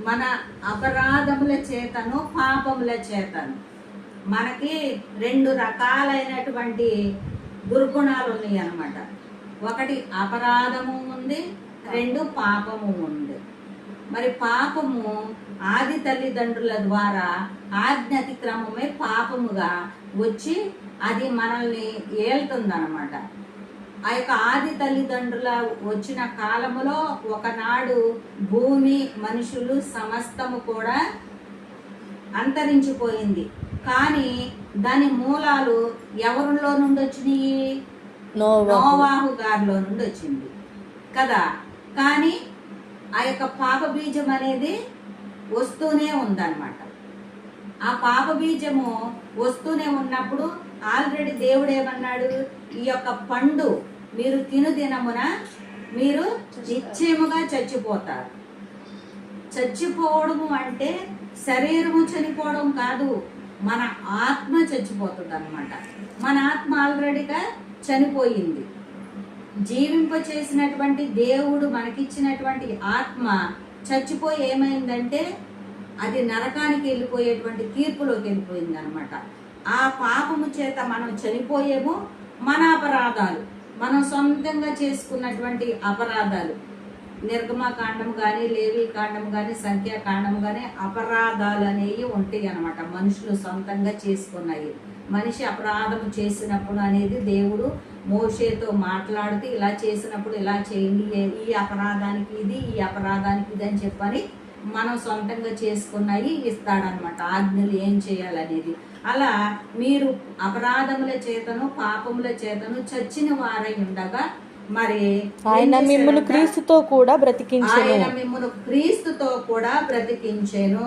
మన అపరాధముల చేతను పాపముల చేతను మనకి రెండు రకాలైనటువంటి దుర్గుణాలు ఉన్నాయి అన్నమాట. ఒకటి అపరాధము ఉంది, రెండు పాపము ఉంది. మరి పాపము ఆది తల్లిదండ్రుల ద్వారా ఆజ్ఞ అతిక్రమమే పాపముగా వచ్చి అది మనల్ని ఏళ్తుందన్నమాట. ఆ యొక్క ఆది తల్లిదండ్రుల వచ్చిన కాలములో ఒకనాడు భూమి, మనుషులు సమస్తము కూడా అంతరించిపోయింది. కానీ దాని మూలాలు ఎవరిలో నుండి వచ్చినాయి? నోవాహు గారిలో నుండి వచ్చింది కదా. కానీ ఆ యొక్క పాప బీజం అనేది వస్తూనే ఉందన్నమాట. ఆ పాప బీజము వస్తూనే ఉన్నప్పుడు ఆల్రెడీ దేవుడు ఏమన్నాడు? ఈ యొక్క పండు మీరు తిను దినమున మీరు నిశ్చయముగా చచ్చిపోతారు. చచ్చిపోవడము అంటే శరీరము చనిపోవడం కాదు, మన ఆత్మ చచ్చిపోతుంది అన్నమాట. మన ఆత్మ ఆల్రెడీగా చనిపోయింది. జీవింప చేసినటువంటి దేవుడు మనకిచ్చినటువంటి ఆత్మ చచ్చిపోయి ఏమైందంటే అది నరకానికి వెళ్ళిపోయేటువంటి తీర్పులోకి వెళ్ళిపోయింది అనమాట. ఆ పాపము చేత మనం చనిపోయేమో మన అపరాధాలు, మనం సొంతంగా చేసుకున్నటువంటి అపరాధాలు, నిర్గమకాండం కానీ, లేవి కాండం కానీ, సంఖ్యాకాండం కానీ అపరాధాలు అనేవి ఉంటాయి అన్నమాట. మనుషులు సొంతంగా చేసుకున్నాయి. మనిషి అపరాధము చేసినప్పుడు అనేది దేవుడు మోషేతో మాట్లాడుతూ ఇలా చేసినప్పుడు ఇలా చేయండి, ఈ అపరాధానికి ఇది, ఈ అపరాధానికి ఇది అని చెప్పని మనం సొంతంగా చేసుకున్నాయి ఇస్తాడనమాట, ఆజ్ఞలు ఏం చేయాలనేది. అలా మీరు అపరాధముల చేతను పాపముల చేతను చచ్చిన వారై ఉండగా మరి ఆయన మిమ్మును క్రీస్తుతో కూడా బ్రతికించెను. ఆయన మిమ్మును క్రీస్తుతో కూడా బ్రతికించెను.